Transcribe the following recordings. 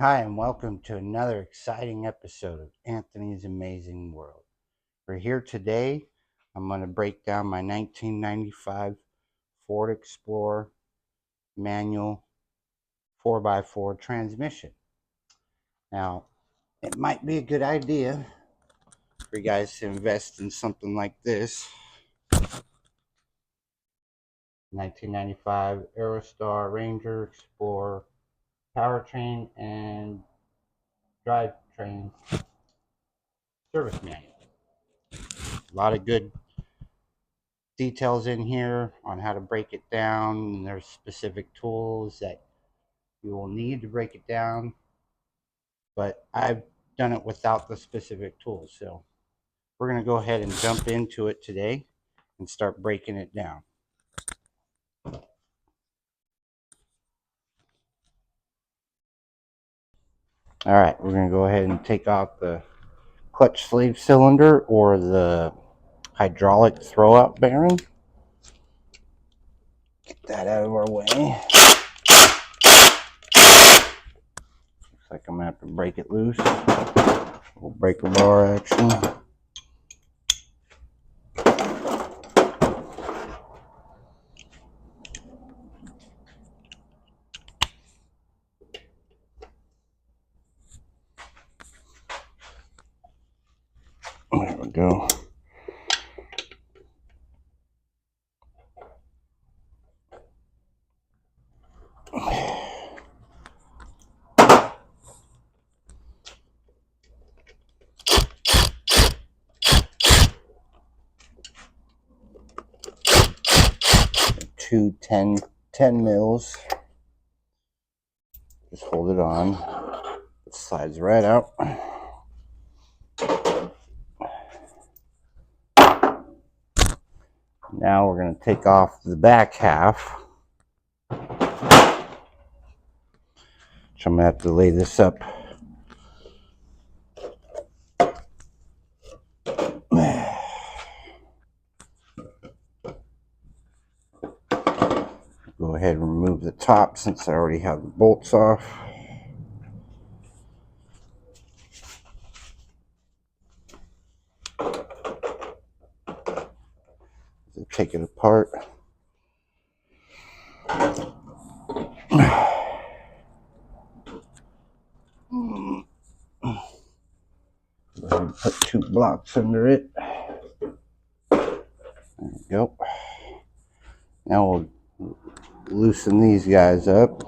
Hi, and welcome to another exciting episode of Anthony's Amazing World. We're here today. I'm going to break down my 1995 Ford Explorer manual 4x4 transmission. Now, it might be a good idea for you guys to invest in something like this 1995 Aerostar Ranger Explorer powertrain and drivetrain service manual. A lot of good details in here on how to break it down. There's specific tools that you will need to break it down, but I've done it without the specific tools. So we're going to go ahead and jump into it today and start breaking it down. All right, we're going to go ahead and take out the clutch slave cylinder or the hydraulic throwout bearing. Get that out of our way. Looks like I'm going to have to break it loose. We'll break a bar action. There we go. Two 10 mils. Just hold it on. It slides right out. Now we're going to take off the back half. So I'm going to have to lay this up. Go ahead and remove the top since I already have the bolts off. Take it apart. Go ahead and put two blocks under it. There we go. Now we'll loosen these guys up.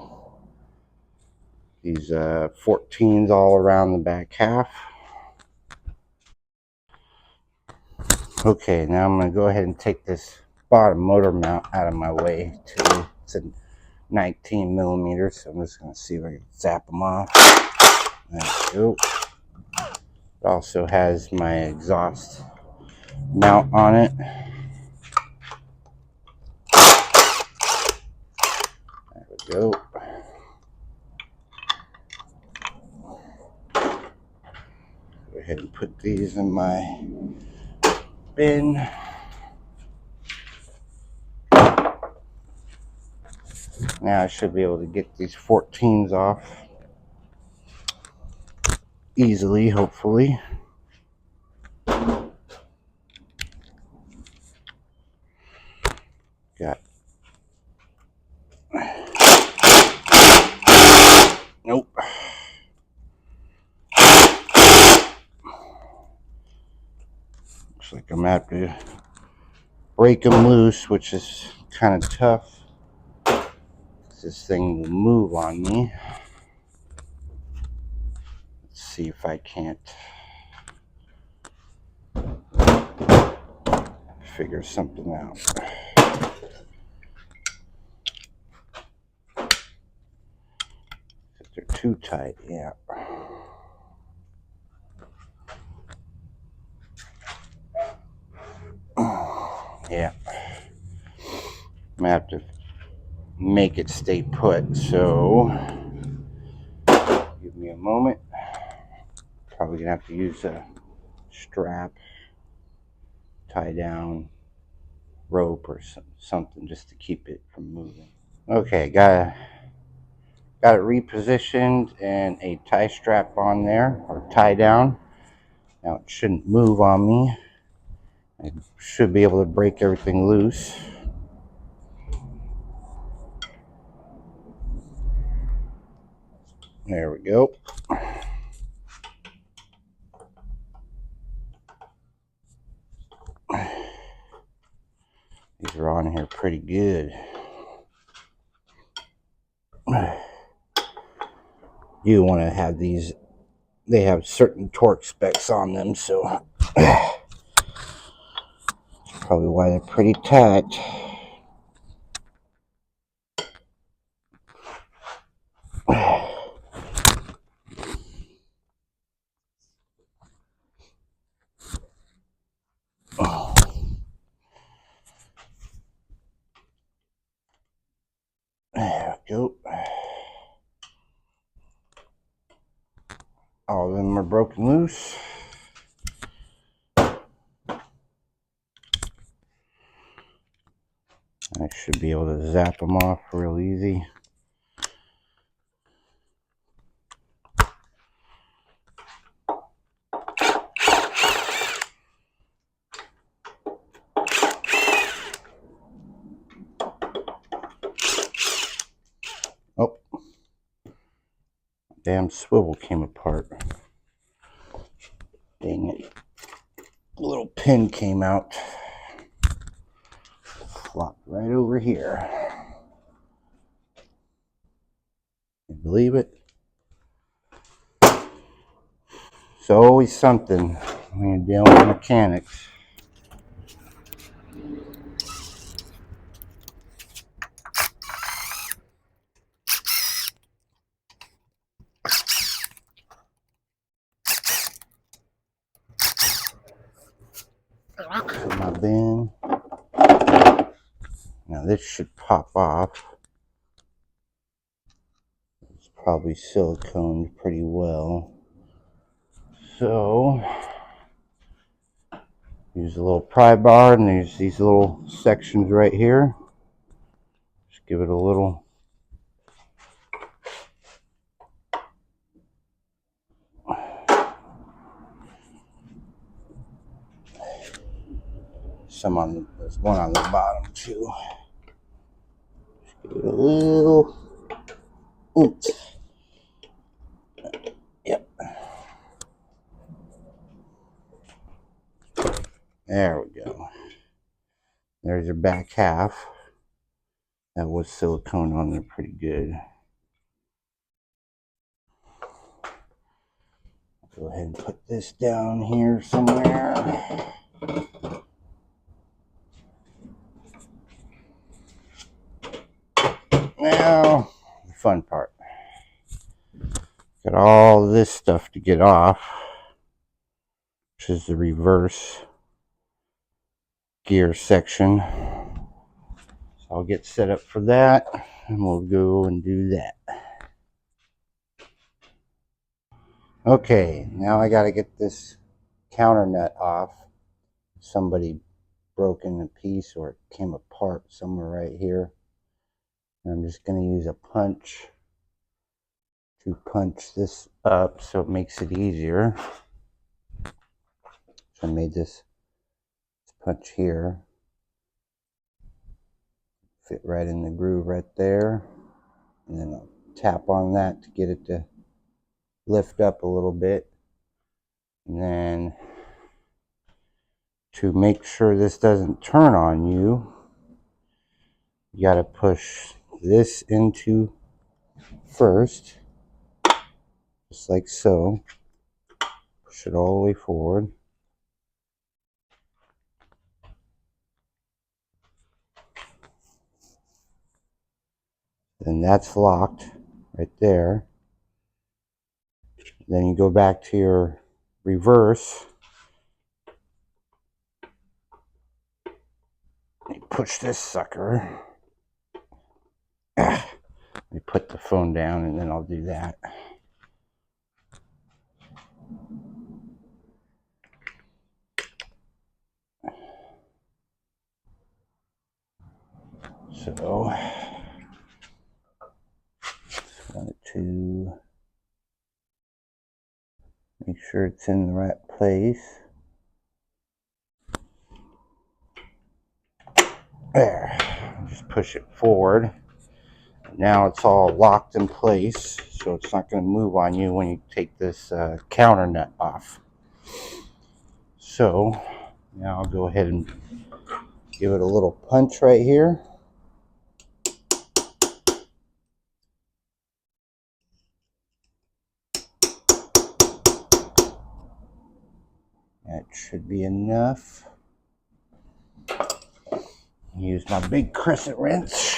These 14s all around the back half. Okay, now I'm going to go ahead and take this bottom motor mount out of my way too. It's a 19 millimeters, so I'm just going to see if I can zap them off. There we go. It also has my exhaust mount on it. There we go. Go ahead and put these in my bin. Now I should be able to get these 14s off easily, hopefully. Got. Nope. Looks like I'm going to have to break them loose, which is kind of tough. This thing will move on me. Let's see if I can't figure something out. They're too tight, yeah. Yeah. I'm gonna have to make it stay put, so give me a moment. Probably gonna have to use a strap, tie down rope or something just to keep it from moving. Okay, Got it repositioned and a tie strap on there, or tie down. Now it shouldn't move on me. I should be able to break everything loose. There we go. These are on here pretty good. You want to have these, they have certain torque specs on them, so probably why they're pretty tight. There we go. All of them are broken loose. I should be able to zap them off real easy. Oh, damn swivel came apart. Dang it. The little pin came out. Flopped right over here. You believe it? It's always something when you're dealing with mechanics. Put my bin. Now this should pop off. It's probably siliconed pretty well. So use a little pry bar, and there's these little sections right here. Just give it a little there's one on the bottom too. Just give it a little oomph. Yep. There we go. There's your back half. That was silicone on there pretty good. Go ahead and put this down here somewhere. Now, the fun part. Got all this stuff to get off, which is the reverse gear section. So I'll get set up for that, and we'll go and do that. Okay, now I got to get this counter nut off. Somebody broke in a piece, or it came apart somewhere right here. And I'm just going to use a punch to punch this up so it makes it easier. So I made this punch here. Fit right in the groove right there. And then I'll tap on that to get it to lift up a little bit. And then to make sure this doesn't turn on you, you got to push this into first, just like so. Push it all the way forward. Then that's locked right there. Then you go back to your reverse. You push this sucker. Let me put the phone down, and then I'll do that. So, I'm going to to make sure it's in the right place. There, just push it forward. Now it's all locked in place, so it's not going to move on you when you take this counter nut off. So now I'll go ahead and give it a little punch right here. That should be enough. Use my big crescent wrench.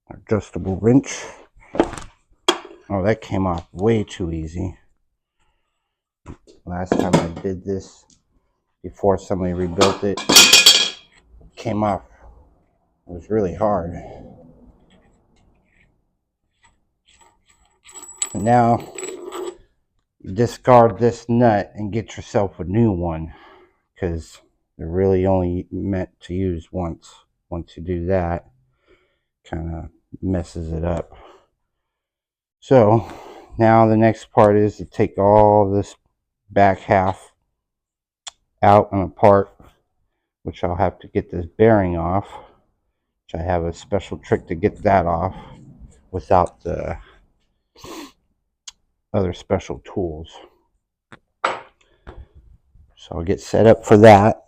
Adjustable wrench. Oh, that came off way too easy. Last time I did this, before somebody rebuilt it, came off. It was really hard. And now you discard this nut and get yourself a new one, because they're really only meant to use once. Once you do that, kind of messes it up. So now the next part is to take all this back half out and apart, which I'll have to get this bearing off, which I have a special trick to get that off without the other special tools. So I'll get set up for that,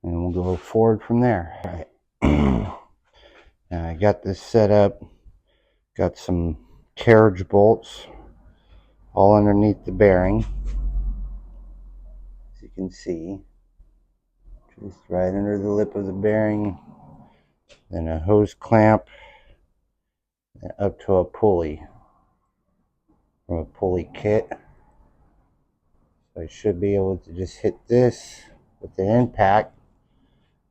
and we'll go forward from there. All right. Now I got this set up, got some carriage bolts all underneath the bearing, as you can see, just right under the lip of the bearing, then a hose clamp, and up to a pulley from a pulley kit. So I should be able to just hit this with the impact,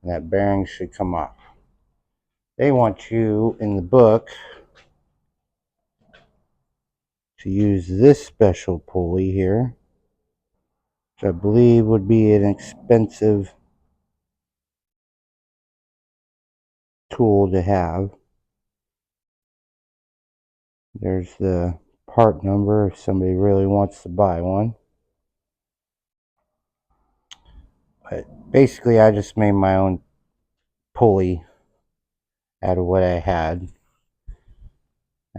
and that bearing should come off. They want you in the book to use this special pulley here, which I believe would be an expensive tool to have. There's the part number if somebody really wants to buy one. But basically I just made my own pulley out of what I had.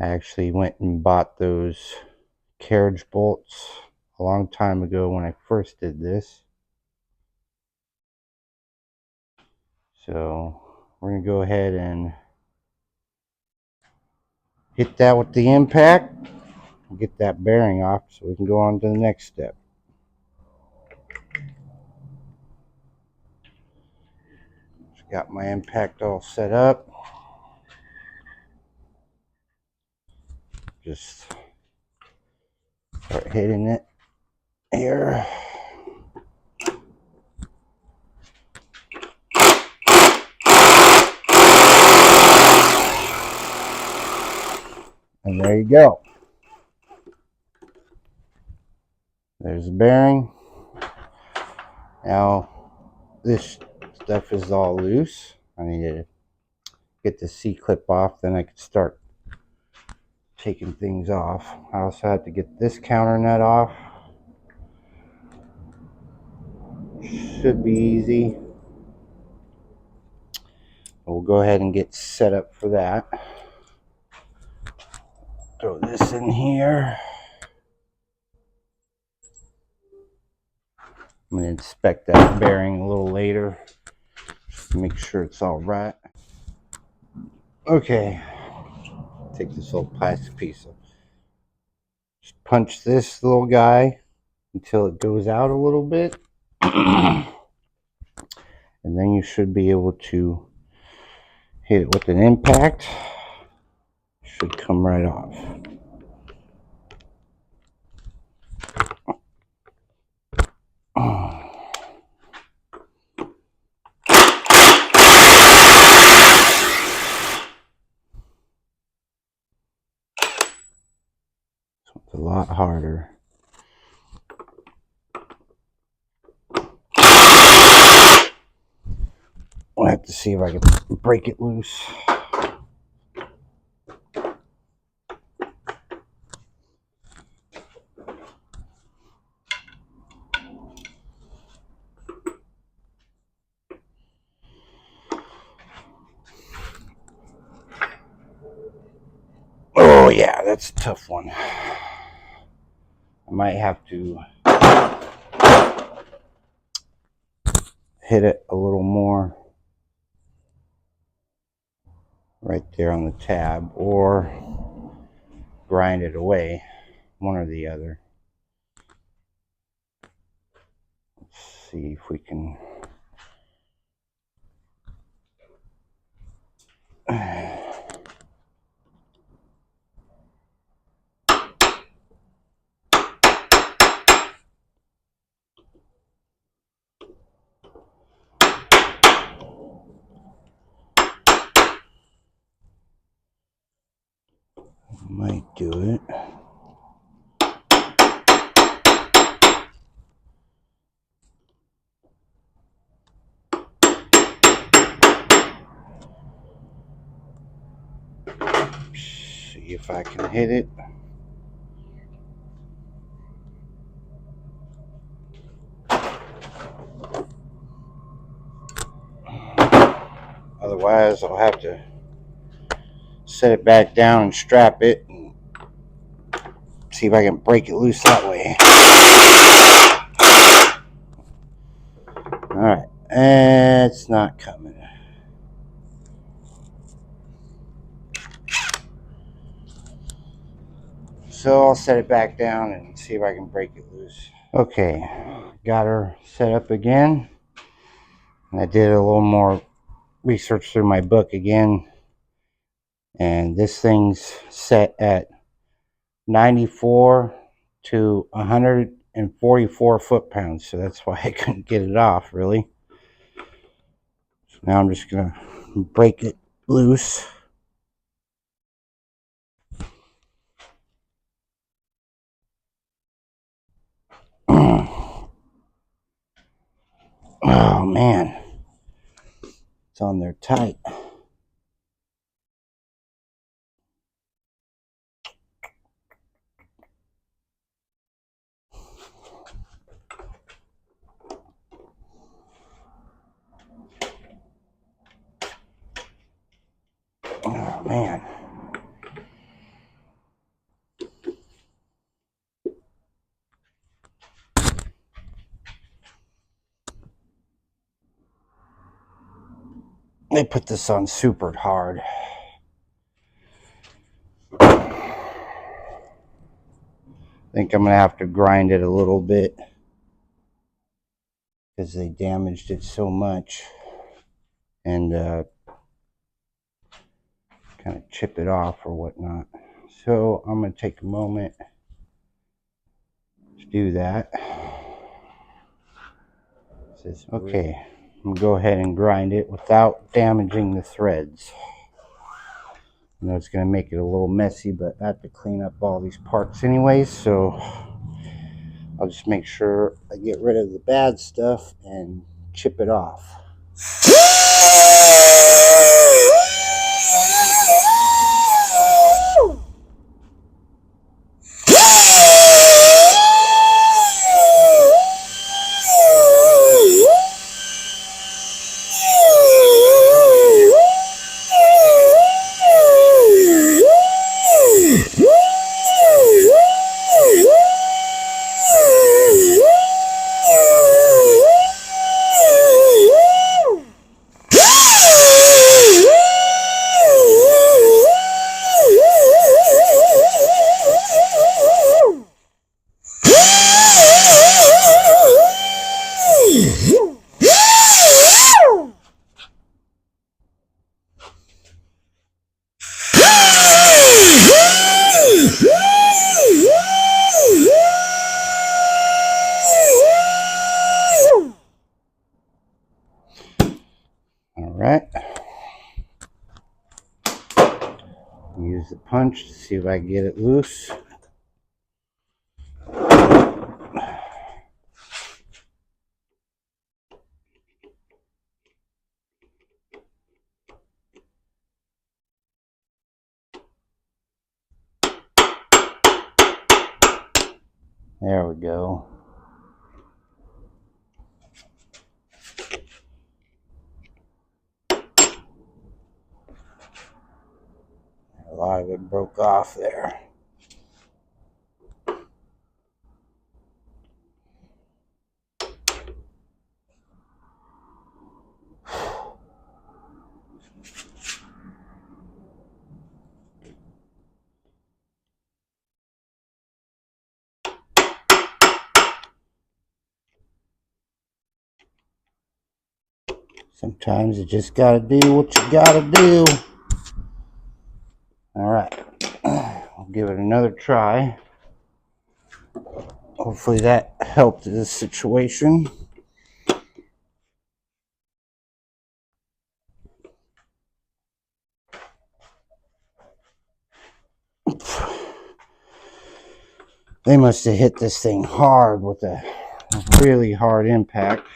I actually went and bought those carriage bolts a long time ago when I first did this. So we're going to go ahead and hit that with the impact, get that bearing off so we can go on to the next step. Just got my impact all set up. Just start hitting it here. And there you go. There's the bearing. Now this stuff is all loose. I need to get the C-clip off, then I can start taking things off. I also have to get this counter nut off. Should be easy. We'll go ahead and get set up for that. Throw this in here. I'm going to inspect that bearing a little later, just to make sure it's all right. Okay, take this little plastic piece. Just punch this little guy until it goes out a little bit. And then you should be able to hit it with an impact. Should come right off. So it's a lot harder. When I have to see if I can break it loose. Oh yeah, that's a tough one. I might have to hit it a little more right there on the tab, or grind it away, one or the other. Let's see if we can. Might do it. See if I can hit it. Otherwise, I'll have to set it back down and strap it and see if I can break it loose that way. Alright, it's not coming. So I'll set it back down and see if I can break it loose. Okay, got her set up again. And I did a little more research through my book again. And this thing's set at 94 to 144 foot-pounds. So that's why I couldn't get it off, really. So now I'm just going to break it loose. Oh man, it's on there tight. Oh man. They put this on super hard. I think I'm gonna have to grind it a little bit because they damaged it so much, and kind of chip it off or whatnot. So I'm gonna take a moment to do that. Okay, I'm gonna go ahead and grind it without damaging the threads. I know it's gonna make it a little messy, but I have to clean up all these parts anyways, so I'll just make sure I get rid of the bad stuff and chip it off. Alright. Use the punch to see if I can get it loose. There we go. A lot of it broke off there. Sometimes you just gotta do what you gotta do. Alright, I'll give it another try. Hopefully that helped this situation. They must have hit this thing hard with a really hard impact.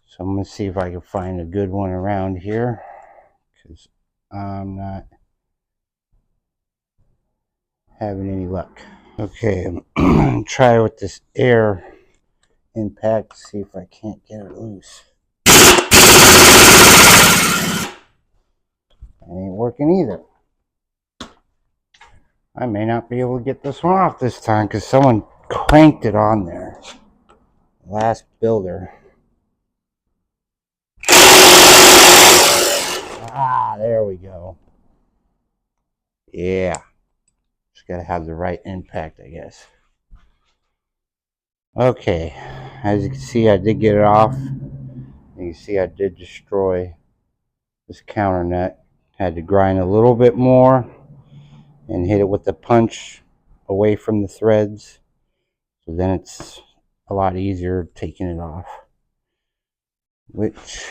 So I'm going to see if I can find a good one around here, because I'm not having any luck. Okay, I'm going to try with this air impact, see if I can't get it loose. It ain't working either. I may not be able to get this one off this time because someone cranked it on there. Last builder. Ah, there we go. Yeah. Just gotta have the right impact, I guess. Okay. As you can see, I did get it off. You can see I did destroy this counter nut. Had to grind a little bit more and hit it with the punch away from the threads. So then it's a lot easier taking it off. Which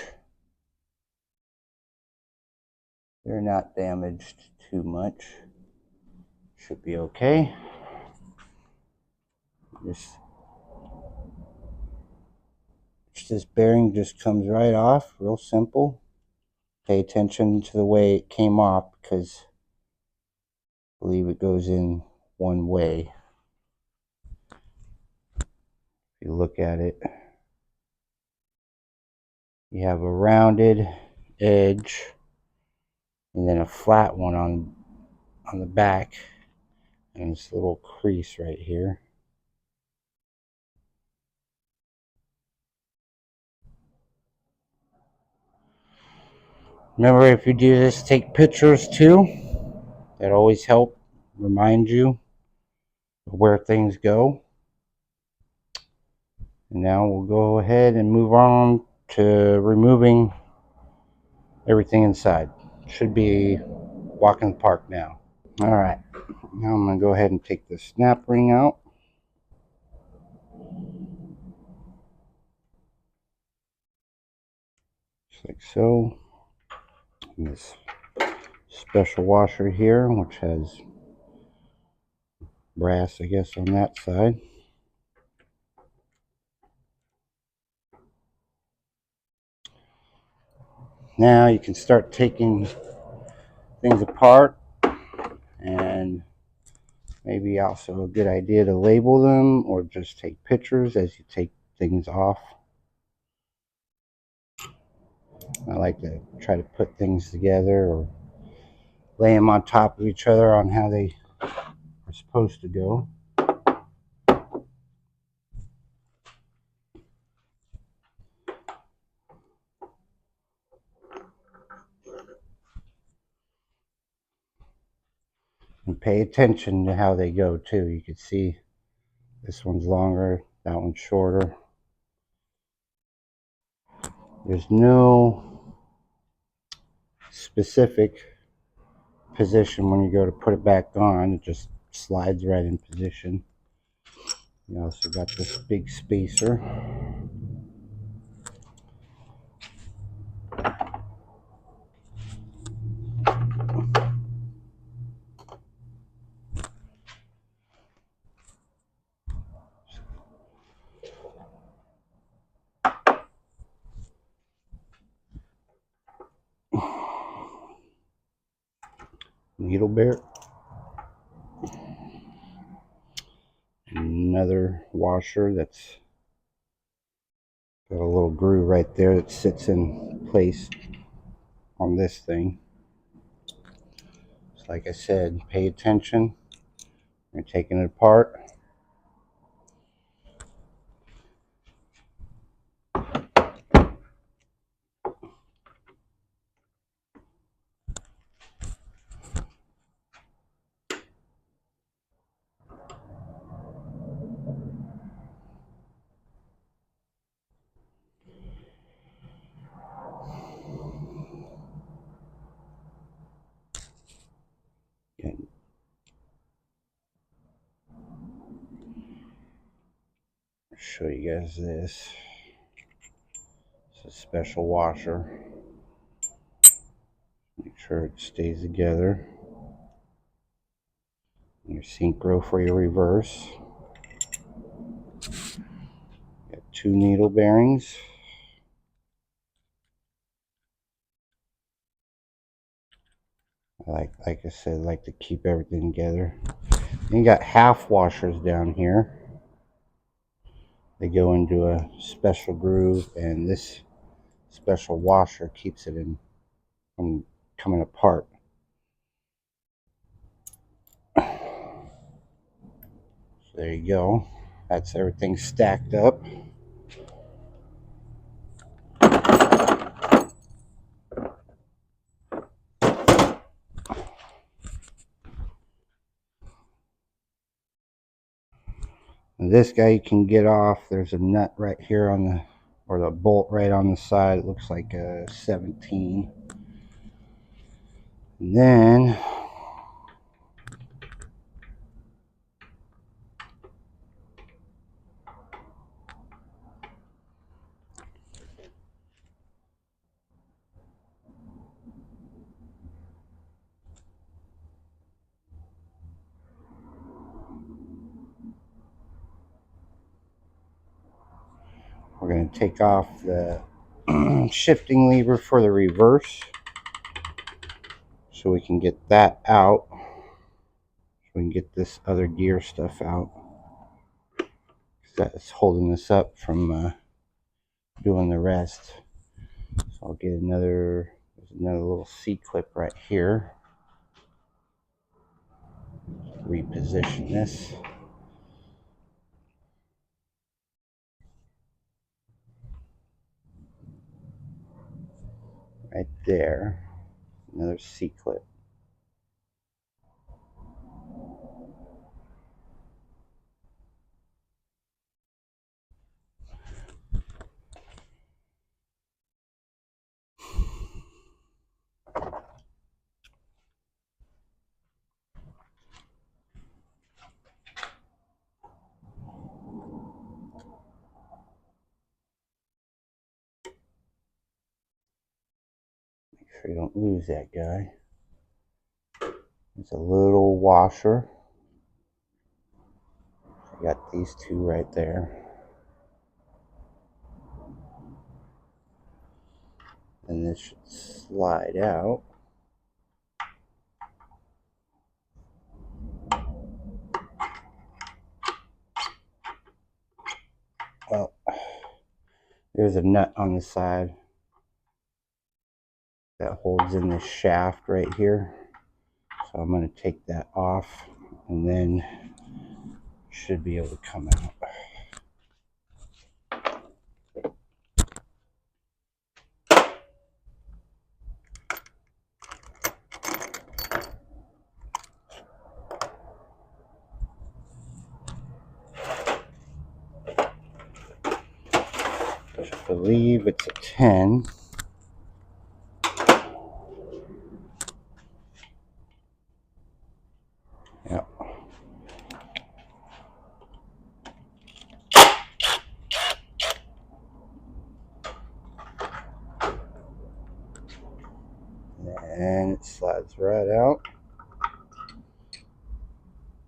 they're not damaged too much. Should be okay. This bearing just comes right off, real simple. Pay attention to the way it came off because I believe it goes in one way. If you look at it, you have a rounded edge and then a flat one on the back, and this little crease right here. Remember, if you do this, take pictures too. That always help remind you of where things go. And now we'll go ahead and move on to removing everything inside. Should be walk in the park now. Alright, now I'm going to go ahead and take the snap ring out. Just like so. And this special washer here, which has brass, I guess, on that side. Now you can start taking things apart, and maybe also a good idea to label them or just take pictures as you take things off. I like to try to put things together or lay them on top of each other on how they are supposed to go. And pay attention to how they go too. You can see this one's longer, that one's shorter. There's no specific position when you go to put it back on. It just slides right in position. You also got this big spacer. Needle bear. another washer that's got a little groove right there that sits in place on this thing. So like I said, pay attention. We're taking it apart. Okay. I'll show you guys this. It's a special washer. Make sure it stays together. Your synchro for your reverse. Got 2 needle bearings. Like I said, I like to keep everything together. Then you got half washers down here. They go into a special groove, and this special washer keeps it in from coming apart. So there you go. That's everything stacked up. And this guy you can get off. There's a nut right here on the, or the bolt right on the side. It looks like a 17. And then we're going to take off the shifting lever for the reverse, so we can get that out. So we can get this other gear stuff out. That's holding us up from doing the rest. So I'll get another, there's another little C-clip right here. Reposition this. Right there. Another C-clip. Make sure you don't lose that guy. It's a little washer. I got these two right there. And this should slide out. Well, there's a nut on the side that holds in this shaft right here. So I'm going to take that off, and then should be able to come out. I believe it's a 10. Yep. And it slides right out.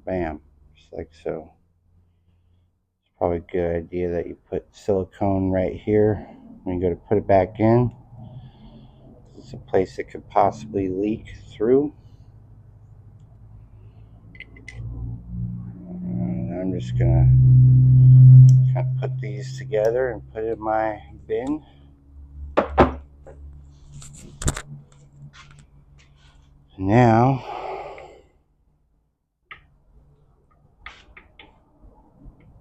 Bam. Just like so. It's probably a good idea that you put silicone right here when you go to put it back in. It's a place that could possibly leak through. I'm just gonna kind of put these together and put it in my bin. Now,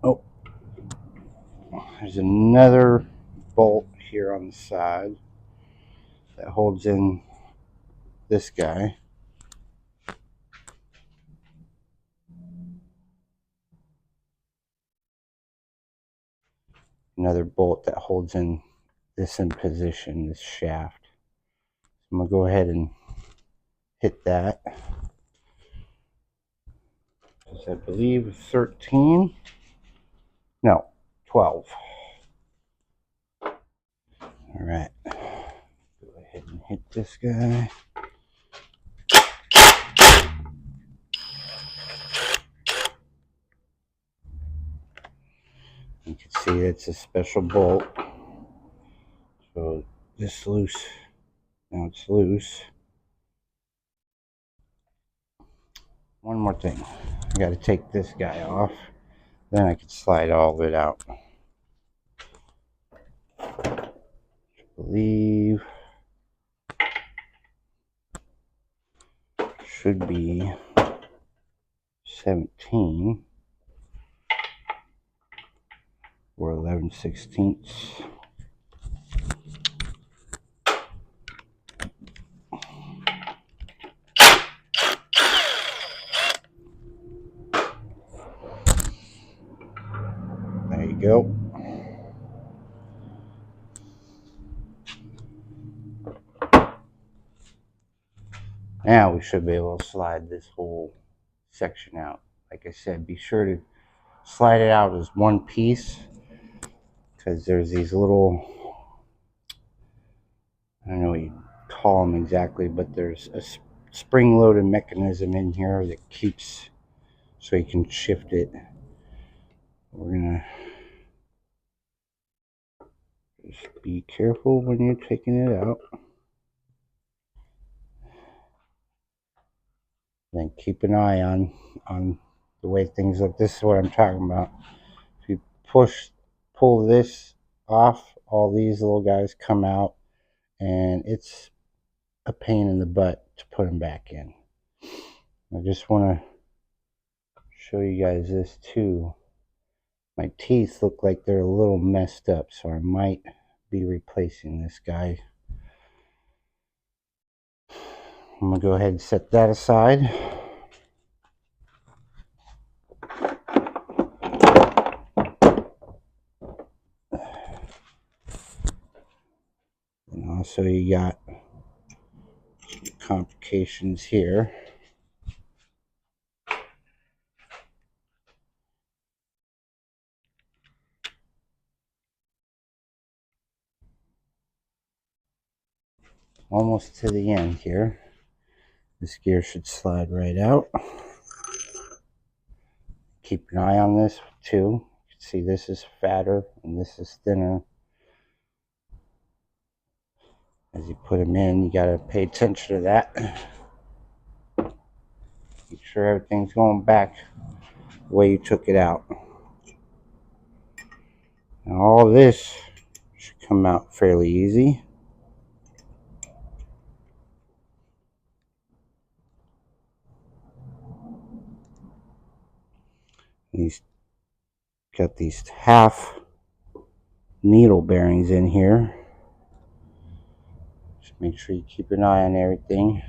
oh, there's another bolt here on the side that holds in this guy. Another bolt that holds in this in position, this shaft. I'm gonna go ahead and hit that. I believe 13. No, 12. All right. Go ahead and hit this guy. You can see it's a special bolt. So this loose. Now it's loose. One more thing. I got to take this guy off. Then I can slide all of it out. I believe should be 17 or 11/16. There you go. Now we should be able to slide this whole section out. Like I said, be sure to slide it out as one piece, because there's these little, I don't know what you call them exactly, but there's a spring-loaded mechanism in here that keeps, so you can shift it. We're gonna just be careful when you're taking it out. Then keep an eye on the way things look. This is what I'm talking about. If you pull this off, all these little guys come out, and it's a pain in the butt to put them back in. I just want to show you guys this too. My teeth look like they're a little messed up, so I might be replacing this guy. I'm gonna go ahead and set that aside. And also you got complications here. Almost to the end here. This gear should slide right out. Keep an eye on this too. You can see this is fatter and this is thinner. As you put them in, you gotta pay attention to that. Make sure everything's going back the way you took it out. Now all this should come out fairly easy. He's got these half needle bearings in here. Just make sure you keep an eye on everything.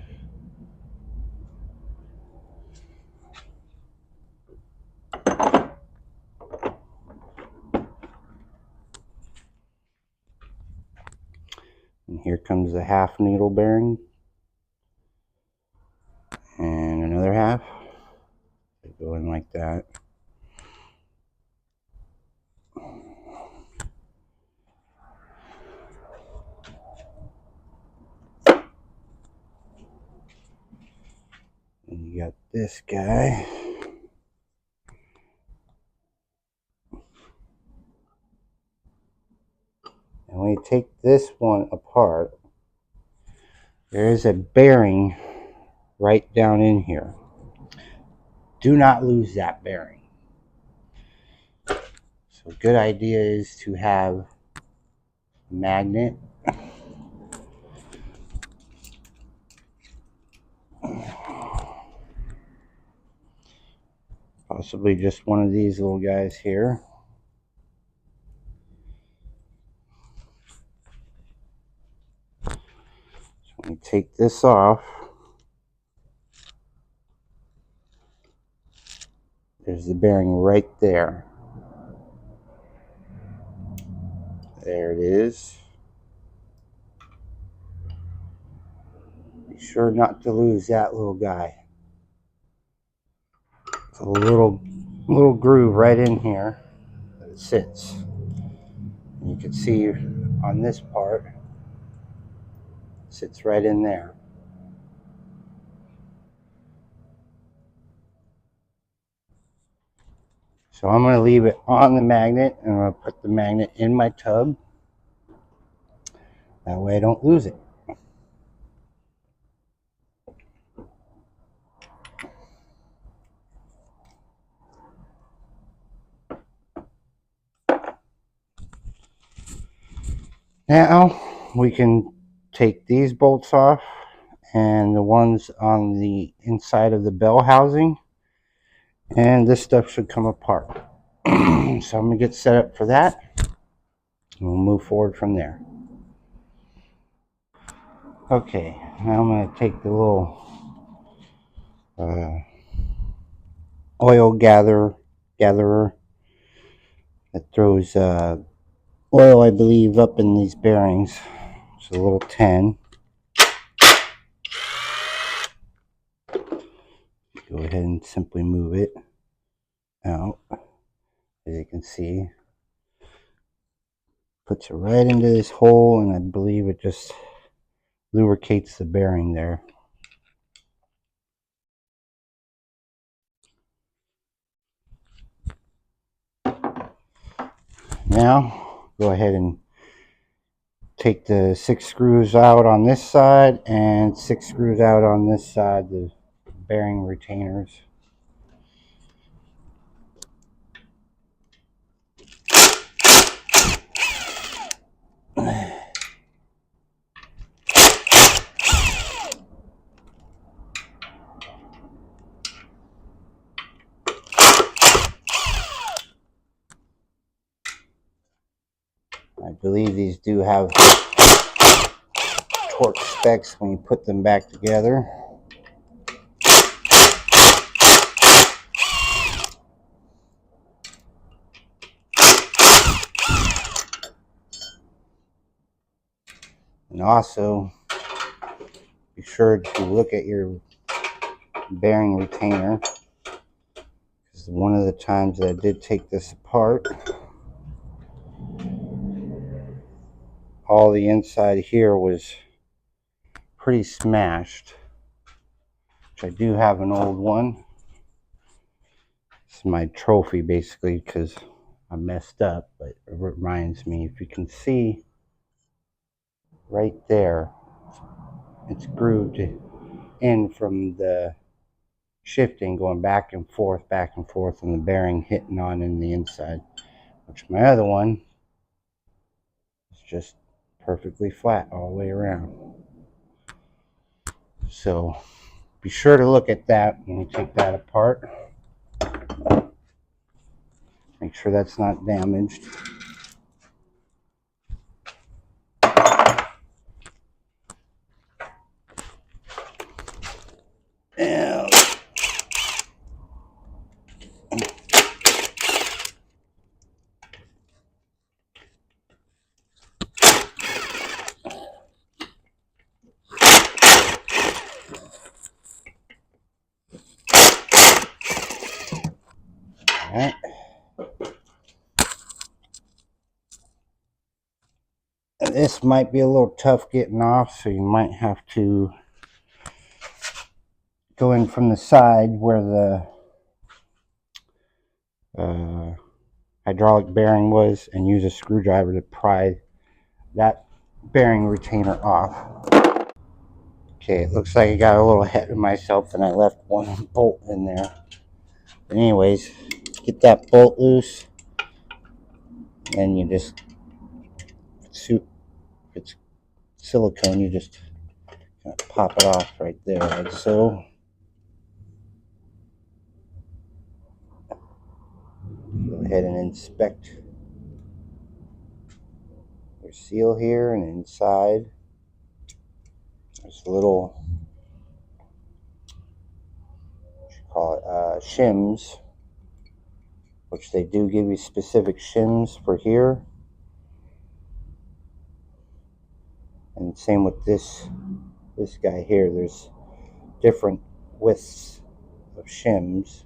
And here comes the half needle bearing. And another half. They go in like that. And you got this guy. And when you take this one apart, there is a bearing right down in here. Do not lose that bearing. So a good idea is to have a magnet. Possibly just one of these little guys here. So when you take this off, there's the bearing right there. There it is. Be sure not to lose that little guy. It's a little groove right in here that it sits. And you can see on this part, it sits right in there. So I'm going to leave it on the magnet, and I'm going to put the magnet in my tub. That way I don't lose it. Now we can take these bolts off and the ones on the inside of the bell housing, and this stuff should come apart. So I'm going to get set up for that, and we'll move forward from there. Okay, now I'm going to take the little oil gatherer that throws oil, I believe, up in these bearings. It's a little 10. Go ahead and simply move it out. As you can see, puts it right into this hole, and I believe it just lubricates the bearing there. Now go ahead and take the 6 screws out on this side and 6 screws out on this side, the bearing retainers. I believe these do have torque specs when you put them back together. And also, be sure to look at your bearing retainer, because one of the times that I did take this apart, all the inside here was pretty smashed, which I do have an old one. It's my trophy basically, because I messed up, but it reminds me, if you can see right there, it's grooved in from the shifting, going back and forth, and the bearing hitting on in the inside, which my other one is just perfectly flat all the way around. So be sure to look at that when you take that apart. Make sure that's not damaged. And alright. This might be a little tough getting off, so you might have to go in from the side where the hydraulic bearing was and use a screwdriver to pry that bearing retainer off. Okay, it looks like I got a little ahead of myself and I left one bolt in there. But anyways, get that bolt loose. And you just, if it's silicone, you just kind of pop it off right there, like so. Go ahead and inspect your seal here, and inside there's a little, what you call it, shims, which they do give you specific shims for here. And same with this guy here. There's different widths of shims.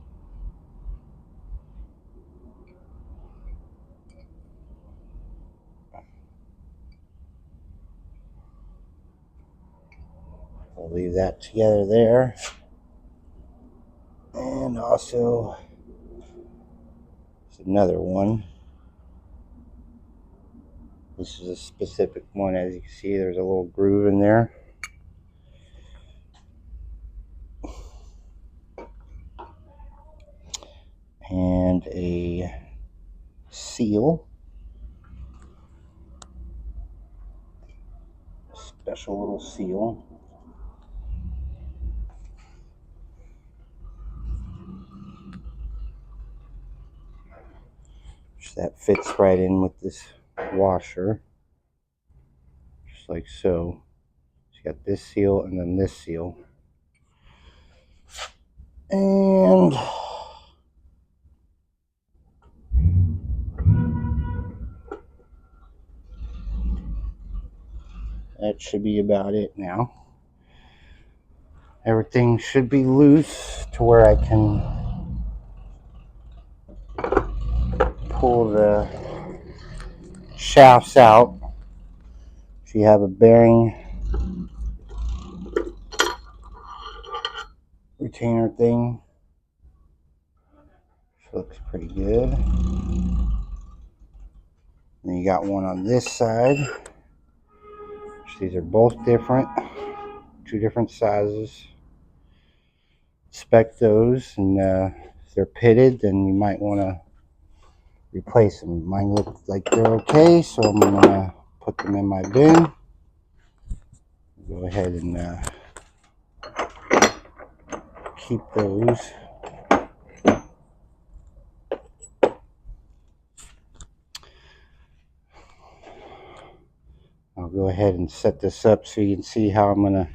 We'll leave that together there. And also, there's another one. This is a specific one. As you can see, there's a little groove in there. And a seal. Special little seal. That fits right in with this washer. Just like so. So you got this seal and then this seal. And that should be about it now. Everything should be loose to where I can pull the shafts out. So you have a bearing retainer thing. Which looks pretty good. Then you got one on this side. These are both different. 2 different sizes. Inspect those, and if they're pitted, then you might want to replace them. Mine look like they're okay, so I'm gonna put them in my bin. Go ahead and keep those. I'll go ahead and set this up so you can see how I'm gonna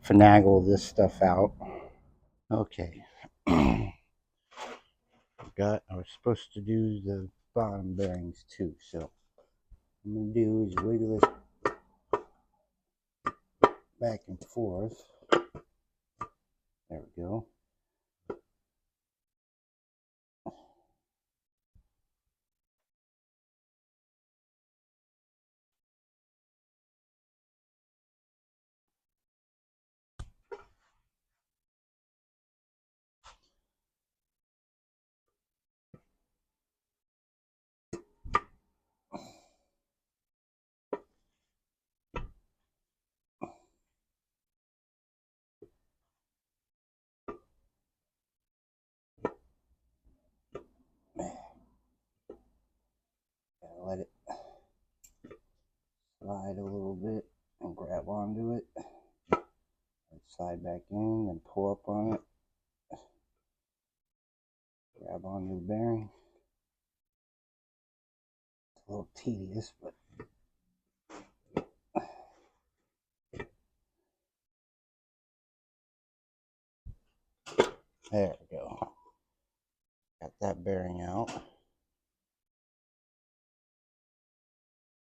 finagle this stuff out. Okay. I was supposed to do the bottom bearings too, so what I'm gonna do is wiggle it back and forth. There we go. Gotta let it slide a little bit and grab onto it. Slide back in and pull up on it. Grab onto the bearing. It's a little tedious, but there we go. Got that bearing out.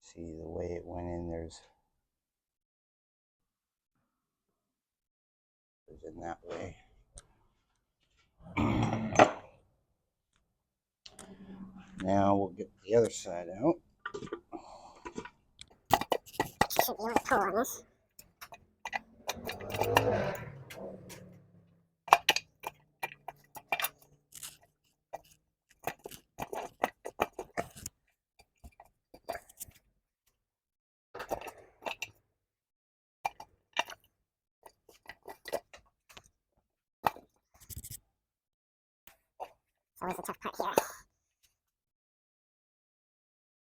See the way it went in, there's in that way. Now we'll get the other side out. Should be able to pull on this. It's always the tough part here.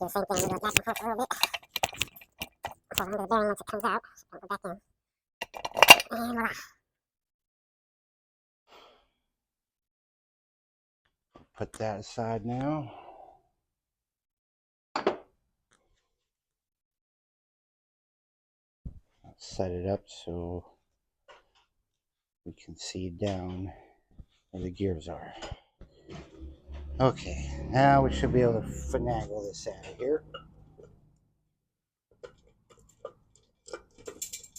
do the same thing, move it back and forth a little bit. So under the bearing once it comes out, so don't go back in. And voila. Put that aside now. I'll set it up so we can see down where the gears are. Okay, now we should be able to finagle this out of here.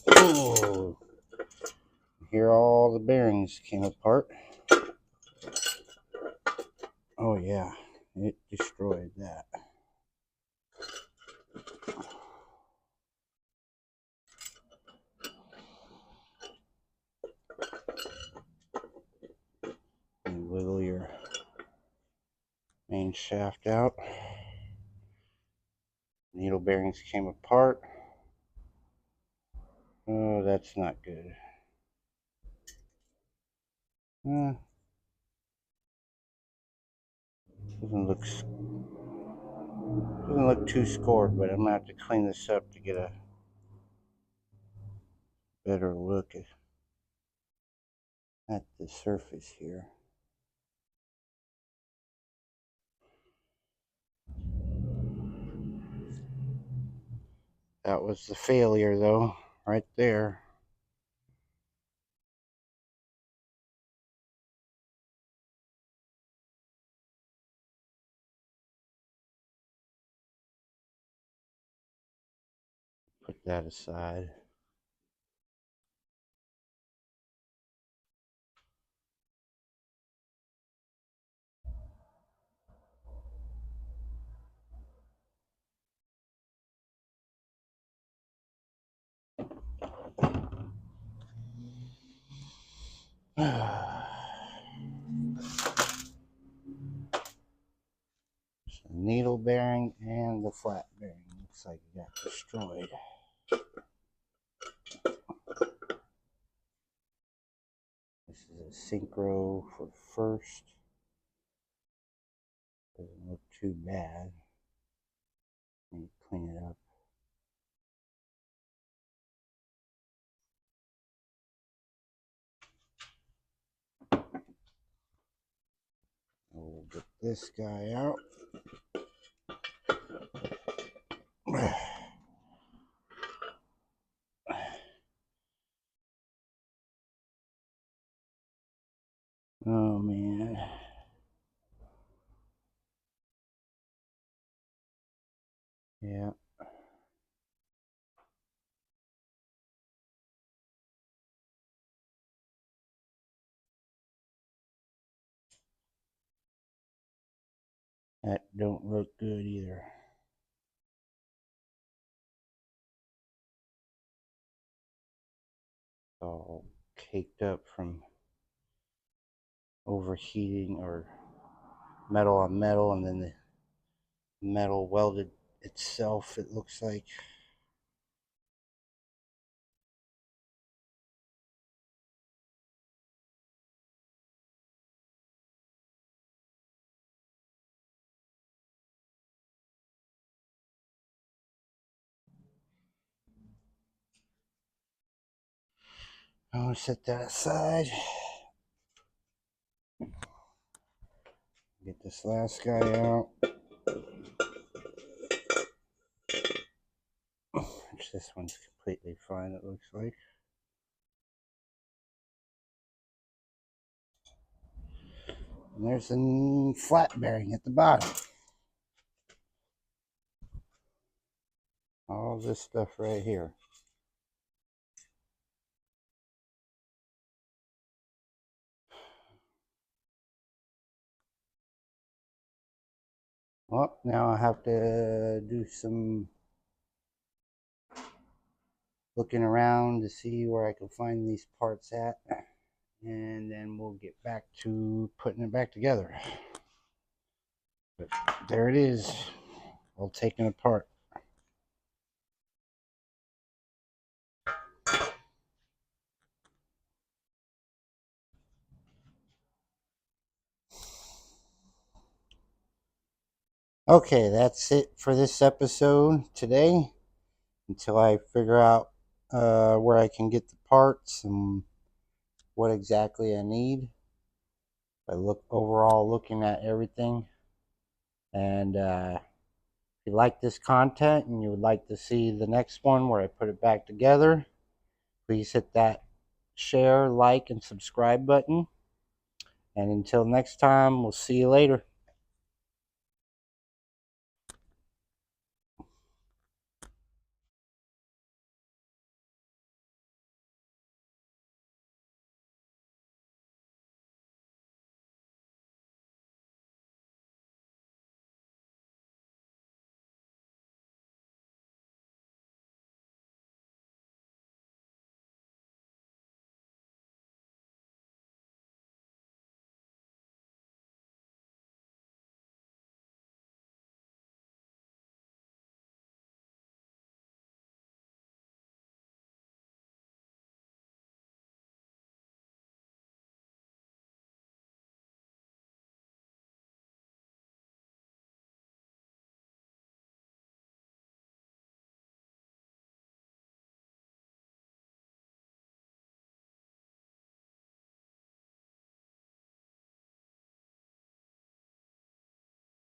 Oh, here all the bearings came apart. Oh yeah, it destroyed that. You wiggle your main shaft out. Needle bearings came apart. Oh, that's not good. Doesn't look too scored, but I'm gonna have to clean this up to get a better look at the surface here. That was the failure though, right there. Put that aside. Needle bearing and the flat bearing looks like it got destroyed. This is a synchro for first. Doesn't look too bad. Let me clean it up. We'll get this guy out. Oh man. Yeah. That don't look good either. All caked up from overheating or metal on metal, and then the metal welded itself, it looks like. I'm gonna set that aside. Get this last guy out. Which this one's completely fine, it looks like. And there's a flat bearing at the bottom. All this stuff right here. Well, now I have to do some looking around to see where I can find these parts at, and then we'll get back to putting it back together. But there it is, all taken apart. Okay, that's it for this episode today. Until I figure out where I can get the parts and what exactly I need. I look overall looking at everything. And if you like this content and you would like to see the next one where I put it back together, please hit that share, like, and subscribe button. And until next time, we'll see you later.